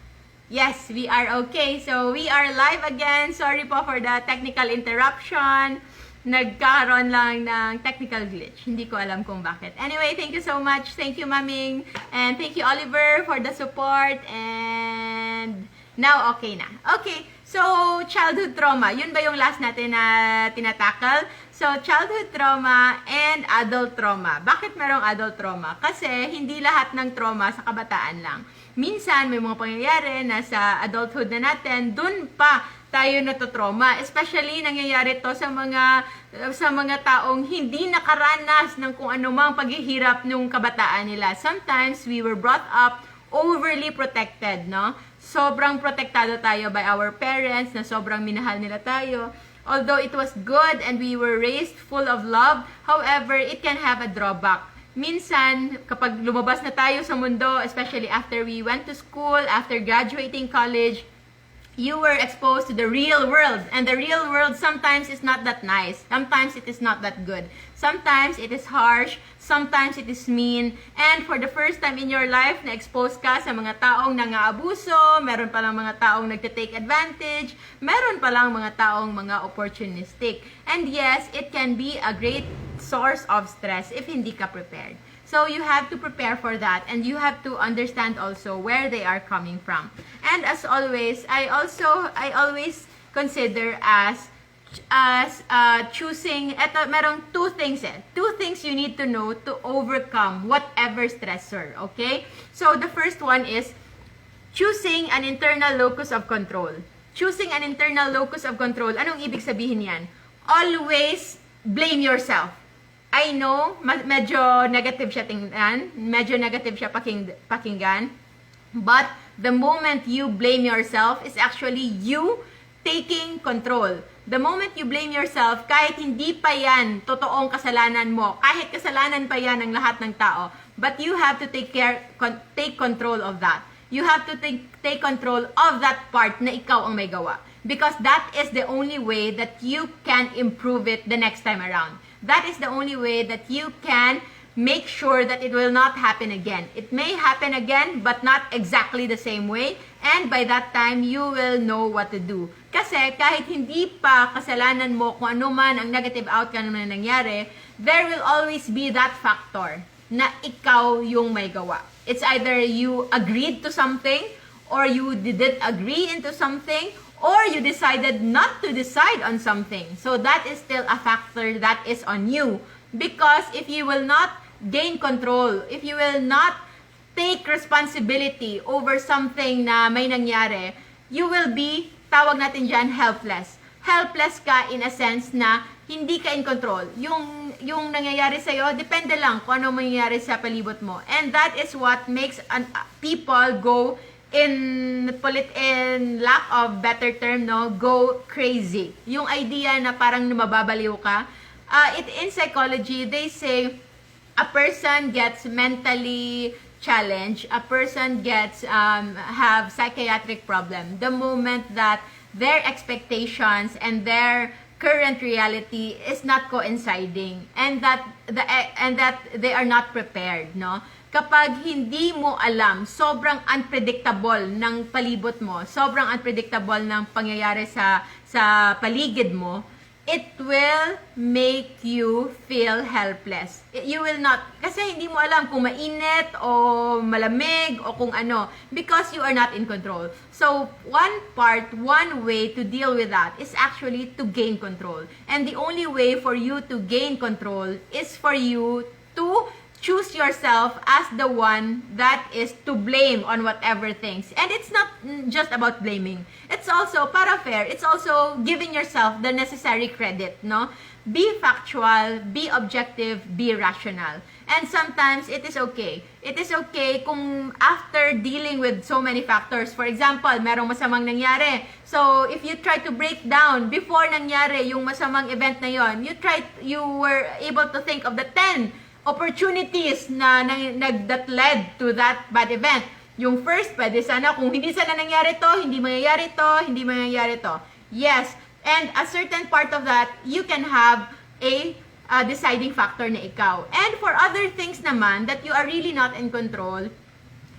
Yes, we are okay. So, we are live again. Sorry po for the technical interruption. Nagkaroon lang ng technical glitch. Hindi ko alam kung bakit. Anyway, thank you so much. Thank you, Maming. And thank you, Oliver, for the support. And now, okay na. Okay, so, childhood trauma. Yun ba yung last natin na tinatakal? So, childhood trauma and adult trauma. Bakit merong adult trauma? Kasi hindi lahat ng trauma sa kabataan lang. Minsan, may mga pangyayari na sa adulthood na natin, dun pa tayo natutrauma. Especially, nangyayari to sa mga taong hindi nakaranas ng kung anumang paghihirap nung kabataan nila. Sometimes, we were brought up overly protected, no? Sobrang protektado tayo by our parents, na sobrang minahal nila tayo. Although it was good and we were raised full of love, however, it can have a drawback. minsan, kapag lumabas na tayo sa mundo, especially after we went to school, after graduating college, you were exposed to the real world. And the real world sometimes is not that nice. Sometimes it is not that good. Sometimes it is harsh. Sometimes it is mean. And for the first time in your life, na-expose ka sa mga taong nangaabuso, meron palang mga taong nagte-take advantage, meron palang mga taong mga opportunistic. And yes, it can be a great source of stress if hindi ka prepared. So you have to prepare for that, and you have to understand also where they are coming from. And as always, I always consider as choosing, merong two things you need to know to overcome whatever stressor, okay? So the first one is choosing an internal locus of control. Choosing an internal locus of control, anong ibig sabihin yan? Always blame yourself. I know, medyo negative siya tingnan, medyo negative siya pakinggan, but the moment you blame yourself is actually you taking control. The moment you blame yourself, kahit hindi pa yan totoong kasalanan mo, kahit kasalanan pa yan ng lahat ng tao, but you have to take control of that. You have to take control of that part na ikaw ang may gawa. Because that is the only way that you can improve it the next time around. That is the only way that you can make sure that it will not happen again. It may happen again, but not exactly the same way. And by that time, you will know what to do. Kasi kahit hindi pa kasalanan mo kung ano man ang negative outcome na nangyari, there will always be that factor na ikaw yung may gawa. It's either you agreed to something, or you didn't agree into something, or you decided not to decide on something. So that is still a factor that is on you. Because if you will not gain control, if you will not take responsibility over something na may nangyari, you will be, tawag natin dyan, helpless. Helpless ka in a sense na hindi ka in control. Yung nangyayari sa'yo, depende lang kung ano mangyayari sa palibot mo. And that is what makes people go, in lack of better term, no, go crazy. Yung idea na parang mababaliw ka. In psychology, they say a person gets mentally challenged, a person gets have psychiatric problem the moment that their expectations and their current reality is not coinciding, and that they are not prepared, no? Kapag hindi mo alam, sobrang unpredictable ng palibot mo, sobrang unpredictable ng pangyayari sa paligid mo, it will make you feel helpless. You will not, kasi hindi mo alam kung mainit o malamig o kung ano, because you are not in control. So, one way to deal with that is actually to gain control. And the only way for you to gain control is for you to choose yourself as the one that is to blame on whatever things. And it's not just about blaming. It's also, para fair, it's also giving yourself the necessary credit, no? Be factual, be objective, be rational. And sometimes, it is okay. It is okay kung after dealing with so many factors, for example, merong masamang nangyari. So, if you try to break down before nangyari yung masamang event na yon, you were able to think of the 10 opportunities that led to that bad event. Yung first, pwede sana, kung hindi sana nangyari to, hindi mangyayari to. Yes, and a certain part of that, you can have a deciding factor na ikaw. And for other things naman that you are really not in control,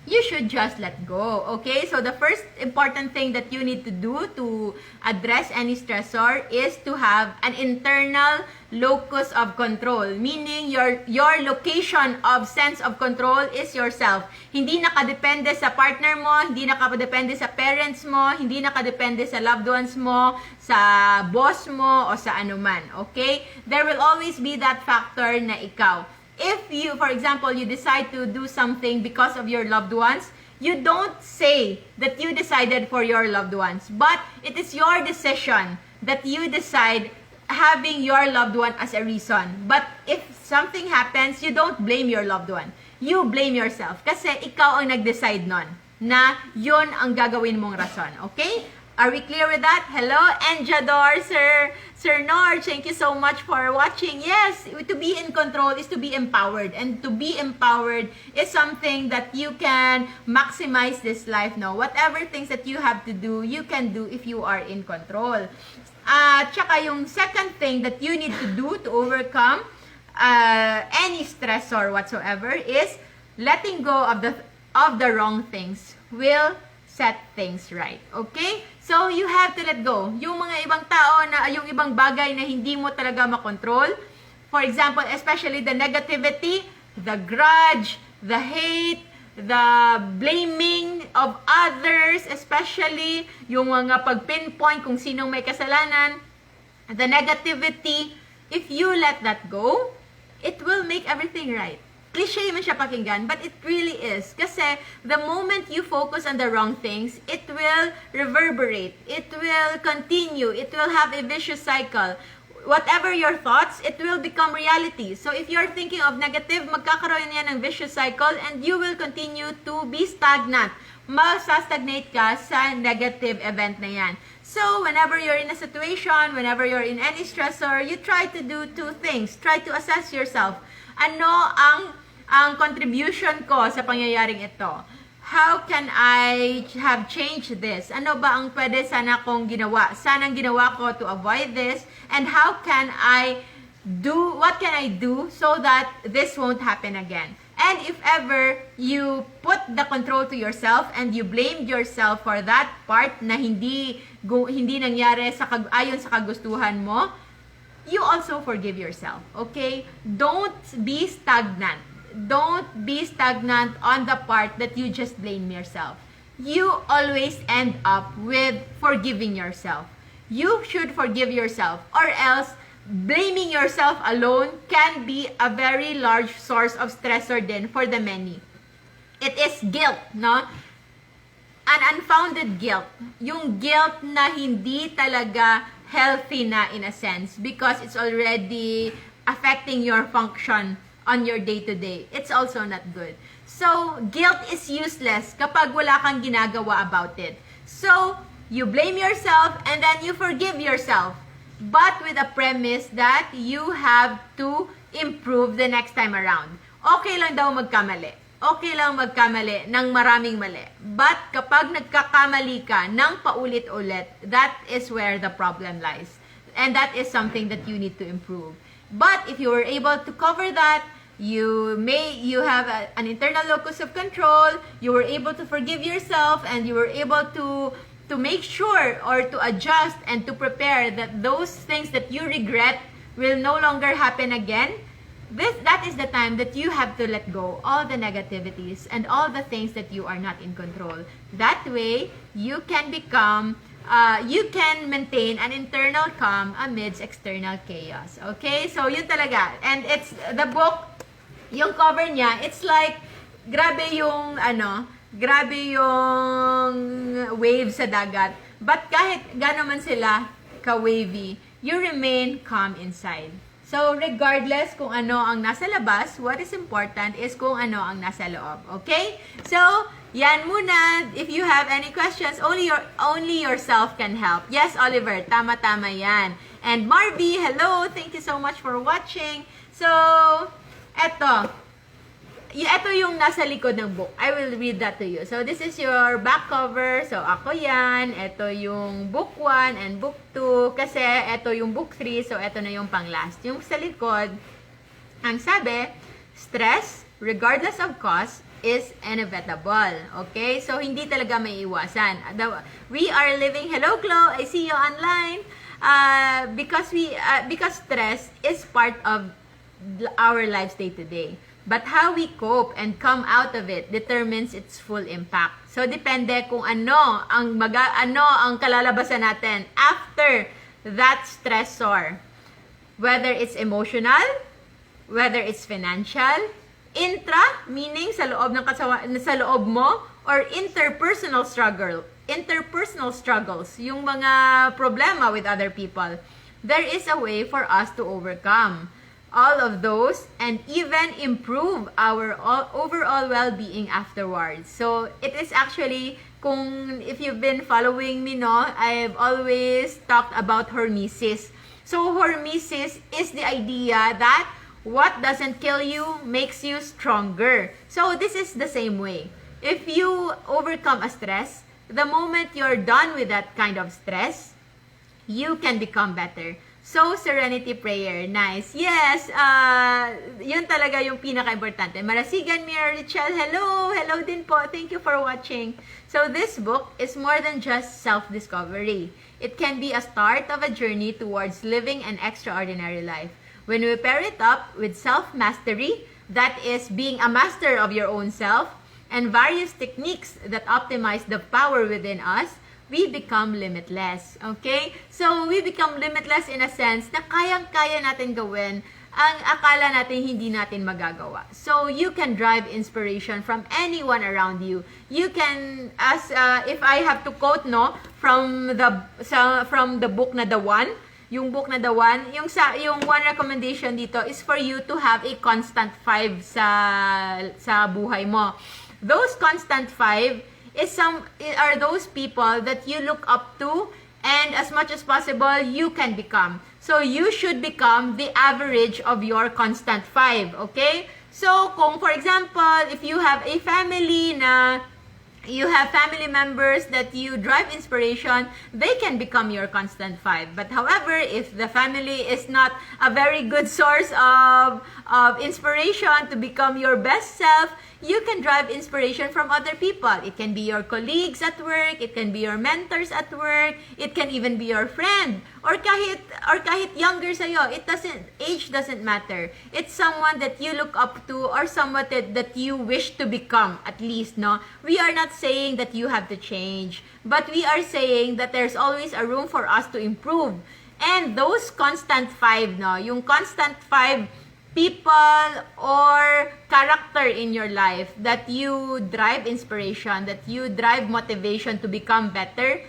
you should just let go, okay? So the first important thing that you need to do to address any stressor is to have an internal locus of control, meaning your location of sense of control is yourself. Hindi nakadepende sa partner mo, hindi nakadepende sa parents mo, hindi nakadepende sa loved ones mo, sa boss mo, o sa anuman, okay? There will always be that factor na ikaw. If you, for example, you decide to do something because of your loved ones, you don't say that you decided for your loved ones, but it is your decision that you decide having your loved one as a reason. But if something happens, you don't blame your loved one. You blame yourself kasi ikaw ang nag-decide nun na yon ang gagawin mong rason, okay? Are we clear with that? Hello, Enjador, Sir Nor, thank you so much for watching. Yes, to be in control is to be empowered. And to be empowered is something that you can maximize this life, no? Whatever things that you have to do, you can do if you are in control. Tsaka yung second thing that you need to do to overcome any stressor whatsoever is letting go of the wrong things will set things right. Okay? So, you have to let go. Yung mga ibang tao na, yung ibang bagay na hindi mo talaga makontrol, for example, especially the negativity, the grudge, the hate, the blaming of others, especially yung mga pag-pinpoint kung sinong may kasalanan, the negativity, if you let that go, it will make everything right. Cliche man siya pakinggan, but it really is. Kasi the moment you focus on the wrong things, it will reverberate. It will continue. It will have a vicious cycle. Whatever your thoughts, it will become reality. So if you're thinking of negative, magkakaroon yan ng vicious cycle and you will continue to be stagnant. Masastagnate ka sa negative event na yan. So whenever you're in a situation, whenever you're in any stressor, you try to do two things. Try to assess yourself. Ano ang contribution ko sa pangyayaring ito? How can I have changed this? Ano ba ang pwede sana kong ginawa? Sanang ginawa ko to avoid this? And how can I do, what can I do so that this won't happen again? And if ever you put the control to yourself and you blamed yourself for that part na hindi nangyari ayon sa kagustuhan mo, you also forgive yourself, okay? Don't be stagnant. Don't be stagnant on the part that you just blame yourself. You always end up with forgiving yourself. You should forgive yourself, or else blaming yourself alone can be a very large source of stressor din for the many. It is guilt, no? An unfounded guilt. Yung guilt na hindi talaga healthy na in a sense because it's already affecting your function on your day-to-day. It's also not good. So, guilt is useless kapag wala kang ginagawa about it. So, you blame yourself and then you forgive yourself. But with a premise that you have to improve the next time around. Okay lang daw magkamali. Okay lang magkamali ng maraming mali. But kapag nagkakamali ka ng paulit-ulit, that is where the problem lies. And that is something that you need to improve. But if you were able to cover that, you have an internal locus of control, you were able to forgive yourself, and you were able to make sure or to adjust and to prepare that those things that you regret will no longer happen again. That is the time that you have to let go all the negativities and all the things that you are not in control. That way, you can maintain an internal calm amidst external chaos. Okay? So, yun talaga. And it's, the book, yung cover niya, it's like, grabe yung waves sa dagat. But kahit gano'n man sila ka-wavy, you remain calm inside. So, regardless kung ano ang nasa labas, what is important is kung ano ang nasa loob. Okay? So, yan muna. If you have any questions, only yourself can help. Yes, Oliver, tama-tama yan. And Marby, hello. Thank you so much for watching. So, eto yung nasa likod ng book. I will read that to you. So, this is your back cover. So, ako yan. Ito yung book 1 and book 2. Kasi, ito yung book 3. So, ito na yung pang last. Yung sa likod, ang sabi, stress, regardless of cause, is inevitable. Okay? So, hindi talaga may iwasan. We are living, hello, Chlo, I see you online. Because stress is part of our lives day to day. But how we cope and come out of it determines its full impact. So, depende kung ano ang kalalabasan natin after that stressor. Whether it's emotional, whether it's financial, intra, meaning sa loob sa loob mo, or interpersonal struggles, yung mga problema with other people. There is a way for us to overcome all of those and even improve our overall well-being afterwards. So, it is actually if you've been following me, no, I've always talked about hormesis. So hormesis is the idea that what doesn't kill you makes you stronger. So this is the same way. If you overcome a stress, the moment you're done with that kind of stress, you can become better. So, serenity prayer. Nice. Yes, yun talaga yung pinaka-importante. Marasigan, Mira Richel. Hello! Hello din po. Thank you for watching. So, this book is more than just self-discovery. It can be a start of a journey towards living an extraordinary life. When we pair it up with self-mastery, that is being a master of your own self, and various techniques that optimize the power within us, we become limitless. Okay? So, we become limitless in a sense na kayang-kaya natin gawin ang akala natin hindi natin magagawa. So, you can drive inspiration from anyone around you. You can, if I have to quote, no, from the book na The One, yung book na The One, yung one recommendation dito is for you to have a constant 5 sa buhay mo. Those constant 5 are those people that you look up to, and as much as possible you can become. So you should become the average of your constant 5, okay? So kung for example, if you have a family na you have family members that you drive inspiration, they can become your constant 5. But however, if the family is not a very good source of inspiration to become your best self, you can drive inspiration from other people. It can be your colleagues at work, it can be your mentors at work, it can even be your friend, or kahit younger sa'yo. Age doesn't matter. It's someone that you look up to, or someone that you wish to become, at least, no? We are not saying that you have to change, but we are saying that there's always a room for us to improve. And those constant 5, no? Yung constant 5 people or character in your life that you drive inspiration, that you drive motivation to become better,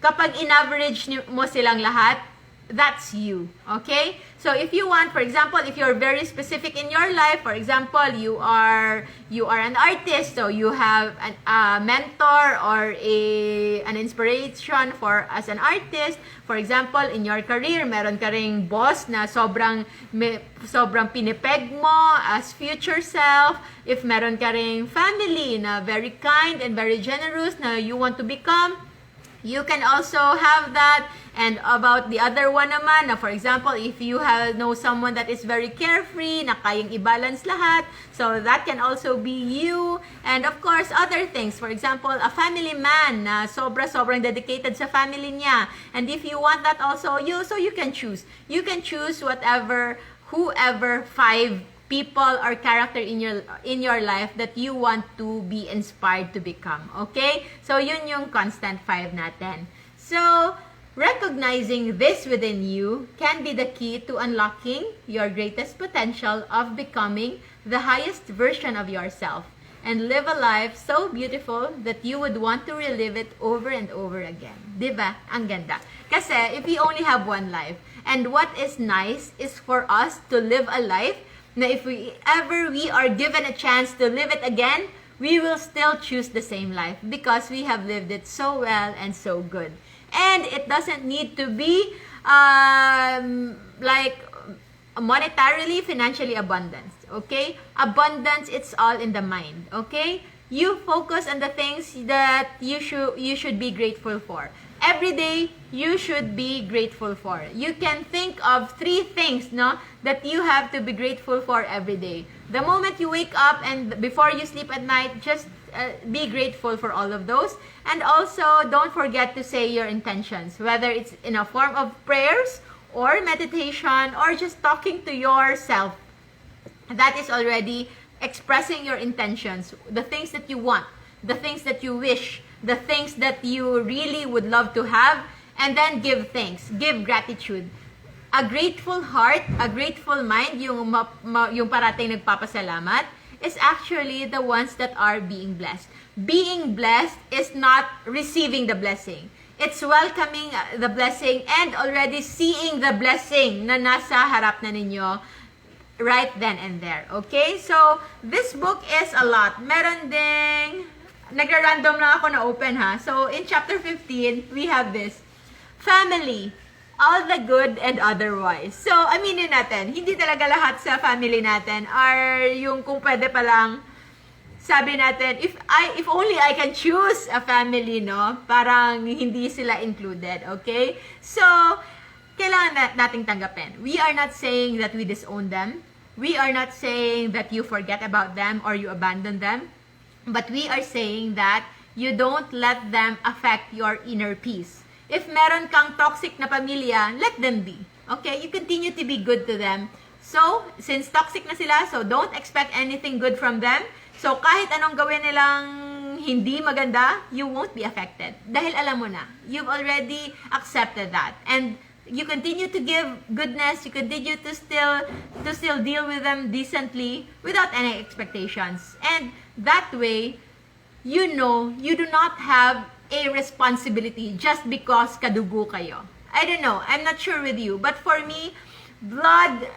kapag in-average mo silang lahat, that's you. Okay? So if you want, for example, if you're very specific in your life, for example, you are an artist, so you have a mentor or an inspiration as an artist. For example, in your career, meron ka ring boss na sobrang pinipeg mo as future self. If meron ka ring family na very kind and very generous na you want to become, you can also have that. And about the other one naman, na for example, if you know someone that is very carefree, na kayang i-balance lahat, so that can also be you. And of course, other things. For example, a family man na sobrang dedicated sa family niya. And if you want that also, you can choose. You can choose whoever 5 people or character in your life that you want to be inspired to become. Okay? So, yun yung constant 5 natin. So, recognizing this within you can be the key to unlocking your greatest potential of becoming the highest version of yourself and live a life so beautiful that you would want to relive it over and over again. Diba? Ang ganda. Kasi, if we only have one life, and what is nice is for us to live a life na if we are given a chance to live it again, we will still choose the same life because we have lived it so well and so good. And it doesn't need to be like monetarily, financially abundance. Okay? Abundance, it's all in the mind. Okay? You focus on the things that you should be grateful for. Every day, you should be grateful for. You can think of 3 things, no, that you have to be grateful for every day. The moment you wake up and before you sleep at night, just be grateful for all of those. And also, don't forget to say your intentions, whether it's in a form of prayers or meditation or just talking to yourself. That is already expressing your intentions, the things that you want, the things that you wish, the things that you really would love to have, and then give thanks, give gratitude. A grateful heart, a grateful mind, yung parating nagpapasalamat, is actually the ones that are being blessed. Being blessed is not receiving the blessing. It's welcoming the blessing and already seeing the blessing na nasa harap na ninyo right then and there. Okay? So, this book is a lot. Meron ding nagra-random lang ako na open ha. So, in chapter 15, we have this. Family, all the good and otherwise. So, aminin natin, hindi talaga lahat sa family natin are yung kung pwede pa lang, sabi natin, if only I can choose a family, no? Parang hindi sila included, okay? So, kailangan nating tanggapin. We are not saying that we disown them. We are not saying that you forget about them or you abandon them. But we are saying that you don't let them affect your inner peace. If meron kang toxic na pamilya, let them be. Okay? You continue to be good to them. So, since toxic na sila, so don't expect anything good from them. So, kahit anong gawin nilang hindi maganda, you won't be affected. Dahil alam mo na, you've already accepted that. And you continue to give goodness, you continue to still deal with them decently without any expectations. And that way, you know, you do not have a responsibility just because kadugo kayo. I don't know, I'm not sure with you, but for me, blood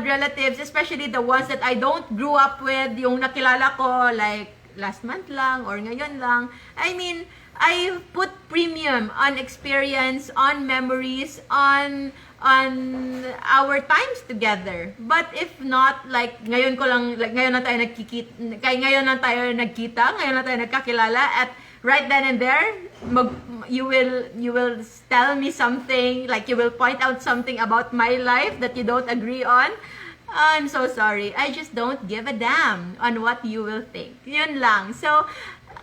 relatives, especially the ones that I don't grew up with, yung nakilala ko like last month lang or ngayon lang. I mean, I put premium on experience, on memories, on our times together. But if not, like ngayon lang tayo nagkita, ngayon lang tayo nagkakilala, at right then and there, you will tell me something, like you will point out something about my life that you don't agree on. I'm so sorry. I just don't give a damn on what you will think. Yun lang. So,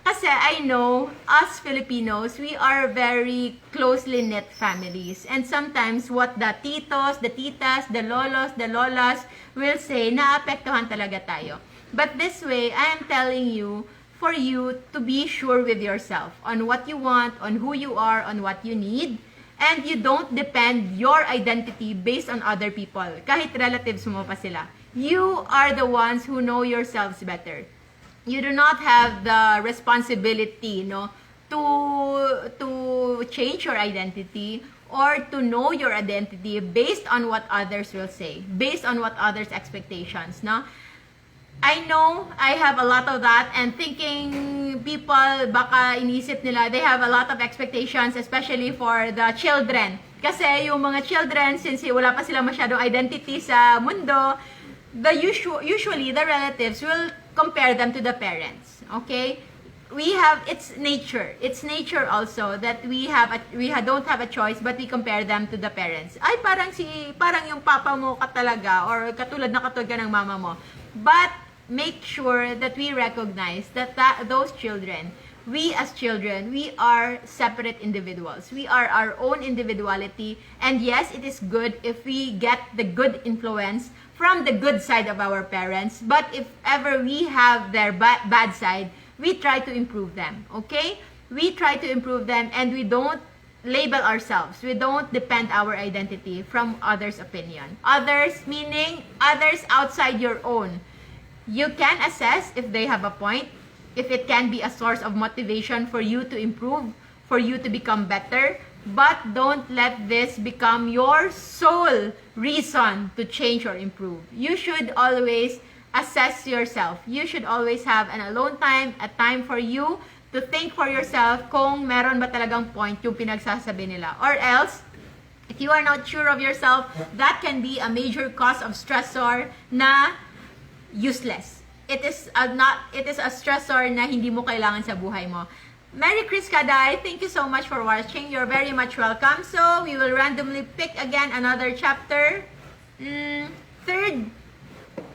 kasi I know, us Filipinos, we are very closely knit families. And sometimes what the titos, the titas, the lolos, the lolas will say, naapektuhan talaga tayo. But this way, I am telling you, for you to be sure with yourself on what you want, on who you are, on what you need, and you don't depend your identity based on other people, kahit relatives mo pa sila. You are the ones who know yourselves better. You do not have the responsibility, no, to change your identity or to know your identity based on what others will say, based on what others' expectations, no? I know I have a lot of that, and thinking people, baka inisip nila, they have a lot of expectations, especially for the children. Kasi yung mga children, since wala pa sila masyadong identity sa mundo, usually the relatives will compare them to the parents. Okay? It's nature. It's nature also that we don't have a choice, but we compare them to the parents. Ay, parang yung papa mo ka talaga, or katulad ka ng mama mo. But make sure that we recognize that those children, we as children, we are separate individuals. We are our own individuality. And yes, it is good if we get the good influence from the good side of our parents. But if ever we have their bad side, we try to improve them. Okay? We try to improve them, and we don't label ourselves. We don't depend our identity from others' opinion. Others, meaning others outside your own. You can assess if they have a point, if it can be a source of motivation for you to improve, for you to become better, but don't let this become your sole reason to change or improve. You should always assess yourself. You should always have an alone time, a time for you to think for yourself kung meron ba talagang point yung pinagsasabi nila. Or else, if you are not sure of yourself, that can be a major cause of stressor na useless. It is a stressor na hindi mo kailangan sa buhay mo. Merry Chris Kaday, thank you so much for watching. You're very much welcome. So, we will randomly pick again another chapter. Third,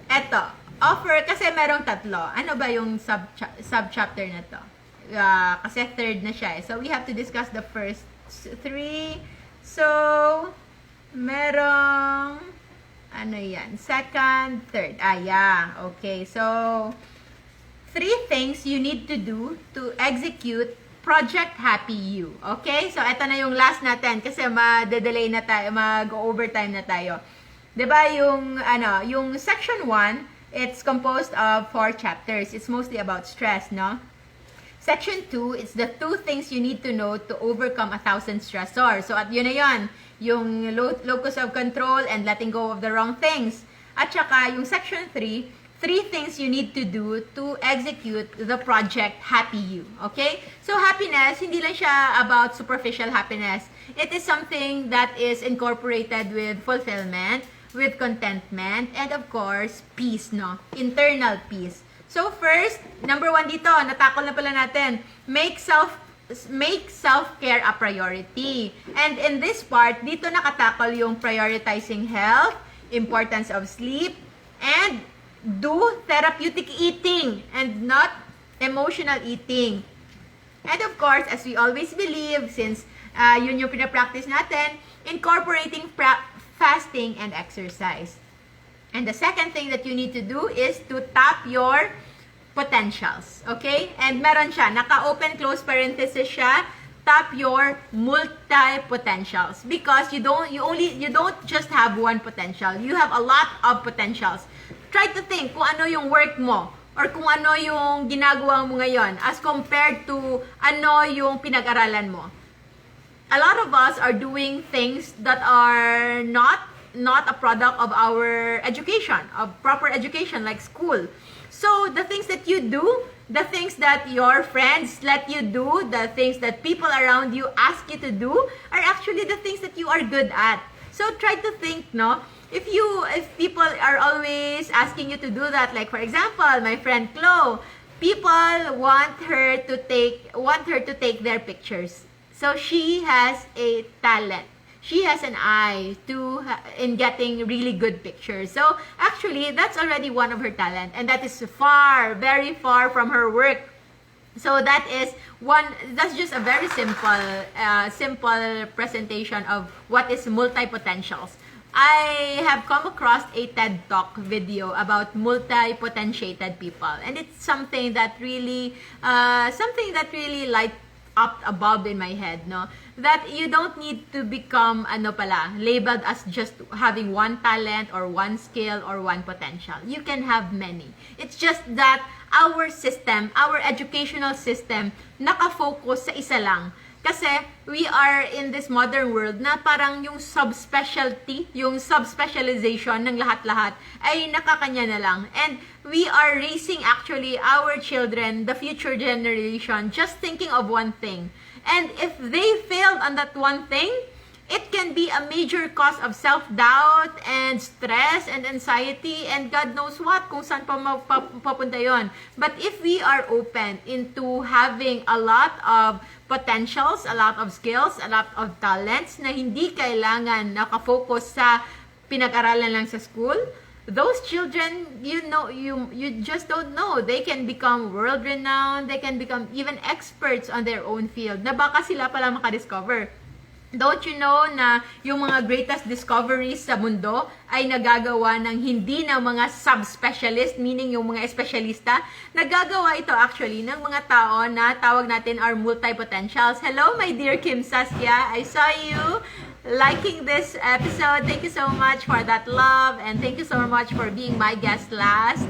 eto, offer, kasi merong tatlo. Ano ba yung sub-chapter na to? Kasi third na siya. So, we have to discuss the first three. So, merong ano yan? Second, third. Yeah. Okay. So, 3 things you need to do to execute Project Happy You. Okay? So, ito na yung last natin kasi ma-delay na tayo, mag-overtime na tayo. 'Di ba yung section 1, it's composed of 4 chapters. It's mostly about stress, no? Section 2, it's the 2 things you need to know to overcome 1,000 stressors. So, at yun na yun. Yung locus of control and letting go of the wrong things. At saka, yung section 3, 3 things you need to do to execute the project Happy You. Okay? So happiness, hindi lang siya about superficial happiness. It is something that is incorporated with fulfillment, with contentment, and of course, peace, no? Internal peace. So first, number 1 dito, natakol na pala natin, make self-care a priority. And in this part, dito nakatakol yung prioritizing health, importance of sleep, and do therapeutic eating and not emotional eating. And of course, as we always believe, since yun yung pinapractice natin, incorporating fasting and exercise. And the second thing that you need to do is to tap your potentials. Okay? And meron siya, naka-open close parenthesis siya, tap your multi-potentials. Because you don't just have one potential. You have a lot of potentials. Try to think kung ano yung work mo or kung ano yung ginagawa mo ngayon as compared to ano yung pinag-aralan mo. A lot of us are doing things that are not a product of our education, of proper education like school. So the things that you do, the things that your friends let you do, the things that people around you ask you to do are actually the things that you are good at. So try to think, no? If people are always asking you to do that, like for example, my friend Chloe, people want her to take their pictures. So she has a talent. She has an eye in getting really good pictures. So actually, that's already one of her talent, and that is very far from her work. So that's just a very simple presentation of what is multi-potentials. I have come across a TED Talk video about multi-potentiated people, and it's something that really light up a bulb in my head, no? That you don't need to become labeled as just having one talent or one skill or one potential. You can have many. It's just that our educational system, nakafocus sa isa lang. Kasi we are in this modern world na parang yung subspecialty, yung subspecialization ng lahat-lahat ay nakakanya na lang. And we are raising actually our children, the future generation, just thinking of one thing. And if they failed on that one thing, it can be a major cause of self-doubt and stress and anxiety and God knows what, kung saan pa papunta yun. But if we are open into having a lot of potentials, a lot of skills, a lot of talents na hindi kailangan nakafocus sa pinag-aralan lang sa school, those children, you just don't know. They can become world-renowned, they can become even experts on their own field na baka sila pala makadiscover. Don't you know na yung mga greatest discoveries sa mundo ay nagagawa ng hindi ng mga subspecialist, meaning yung mga espesyalista, nagagawa ito actually ng mga tao na tawag natin are multi-potentials. Hello, my dear Kim Saskia. I saw you liking this episode. Thank you so much for that love and thank you so much for being my guest last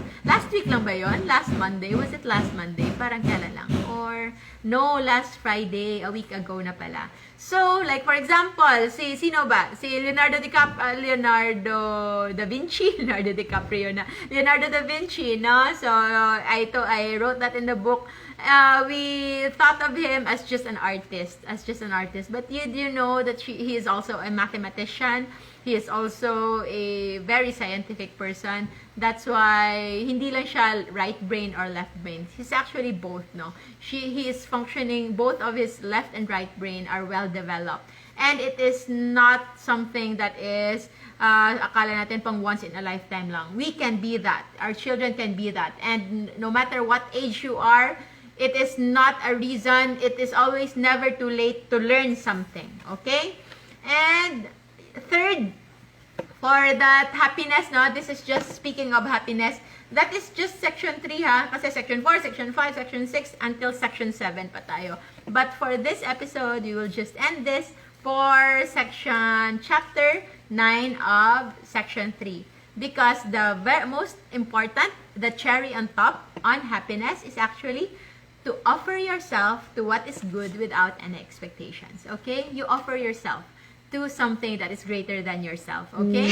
week lang ba yun? Last Monday? Was it last Monday? Parang kailan lang? Or no, last Friday, a week ago na pala. So, like for example, sino ba? Si Leonardo da Vinci, Leonardo DiCaprio, no? So, I wrote that in the book. We thought of him as just an artist, But you know that he is also a mathematician. He is also a very scientific person. That's why hindi lang siya right brain or left brain. He's actually both, no? He is functioning, both of his left and right brain are well developed. And it is not something that is akala natin pang once in a lifetime lang. We can be that. Our children can be that. And no matter what age you are, it is not a reason. It is always never too late to learn something. Okay? And third, for that happiness, no? This is just speaking of happiness. That is just section 3, ha? Kasi section 4, section 5, section 6, until section 7 pa tayo. But for this episode, we will just end this for chapter 9 of section 3. Because the most important, the cherry on top on happiness is actually to offer yourself to what is good without any expectations. Okay? You offer yourself to something that is greater than yourself. Okay?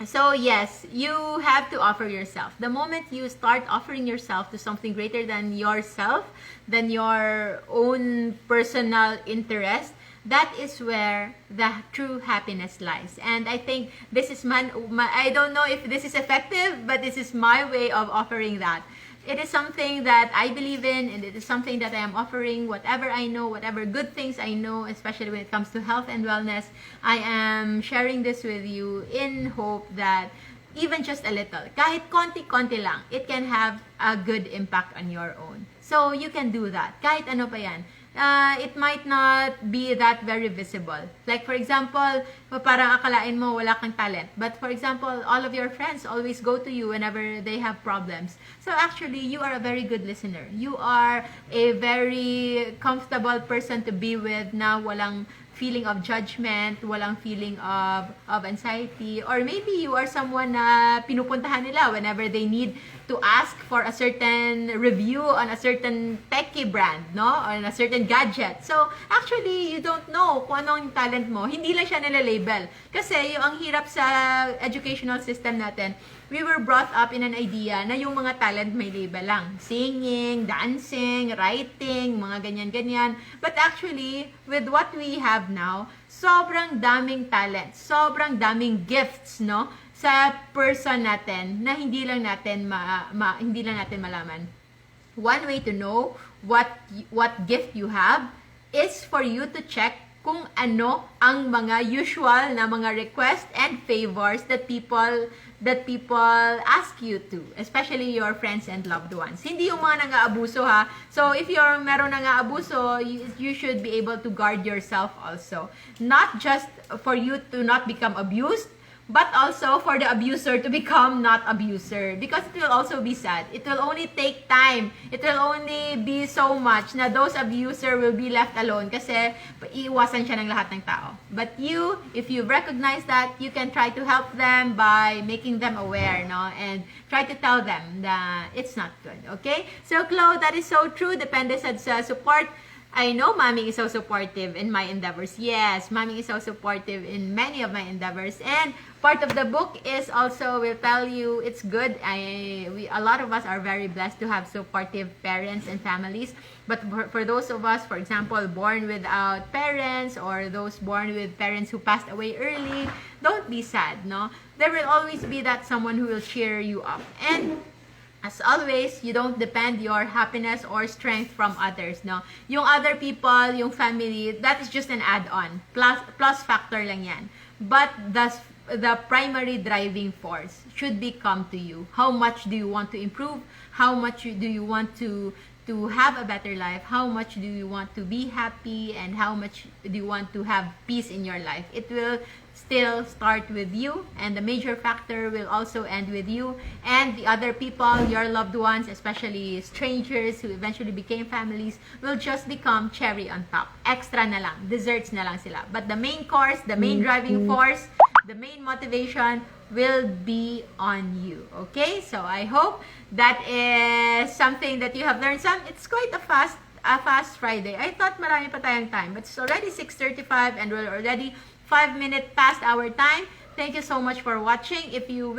So yes, you have to offer yourself. The moment you start offering yourself to something greater than yourself, than your own personal interest, that is where the true happiness lies. And I think this is I don't know if this is effective, but this is my way of offering that. It is something that I believe in, and it is something that I am offering. Whatever I know, whatever good things I know, especially when it comes to health and wellness, I am sharing this with you in hope that even just a little, kahit konti-konti lang, it can have a good impact on your own. So you can do that. Kahit ano pa yan. It might not be that very visible. Like for example, parang akalain mo wala kang talent. But for example, all of your friends always go to you whenever they have problems. So actually, you are a very good listener. You are a very comfortable person to be with na walang feeling of judgment, walang feeling of anxiety, or maybe you are someone na pinupuntahan nila whenever they need to ask for a certain review on a certain techie brand, no? Or on a certain gadget. So, actually, you don't know kung anong talent mo. Hindi lang siya nila-label. Kasi, yung ang hirap sa educational system natin, we were brought up in an idea na yung mga talent may label lang. Singing, dancing, writing, mga ganyan-ganyan. But actually, with what we have now, sobrang daming talent, sobrang daming gifts, no? Sa person natin na hindi lang natin malaman. One way to know what gift you have is for you to check kung ano ang mga usual na mga requests and favors that people ask you to, especially your friends and loved ones. Hindi yung mga nang-aabuso ha. So if you're meron nang-aabuso, you should be able to guard yourself also. Not just for you to not become abused, but also for the abuser to become not abuser. Because it will also be sad. It will only take time. It will only be so much na those abuser will be left alone kasi iiwasan siya ng lahat ng tao. But you, if you recognize that, you can try to help them by making them aware, no? And try to tell them that it's not good, okay? So, Chloe, that is so true. Depende sa support. I know Mommy is so supportive in my endeavors. Yes, Mommy is so supportive in many of my endeavors. And part of the book is also will tell you it's good. A lot of us are very blessed to have supportive parents and families. But for those of us, for example, born without parents or those born with parents who passed away early, don't be sad, no? There will always be that someone who will cheer you up. And as always, you don't depend your happiness or strength from others, no? Yung other people, yung family, that is just an add-on. Plus factor lang yan. But the primary driving force should become to you. How much do you want to improve? How much do you want to have a better life? How much do you want to be happy? And how much do you want to have peace in your life? It will still start with you, and the major factor will also end with you, and the other people, your loved ones, especially strangers who eventually became families, will just become cherry on top. Extra na lang, desserts na lang sila. But the main course, the main driving force, the main motivation will be on you. Okay? So I hope that is something that you have learned some. It's quite a fast Friday. I thought marami pa tayong time, but it's already 6:35 and we're already 5 minutes past our time. Thank you so much for watching. If you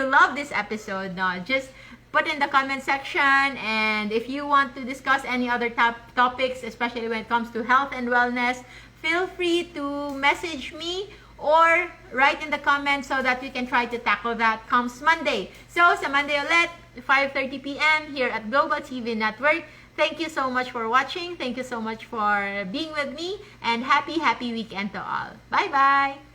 love this episode, no, just put in the comment section, and if you want to discuss any other topics, especially when it comes to health and wellness, feel free to message me or write in the comments so that we can try to tackle that comes Monday. So, sa Monday ulit, 5:30 p.m. here at Global TV Network. Thank you so much for watching. Thank you so much for being with me. And happy weekend to all. Bye-bye!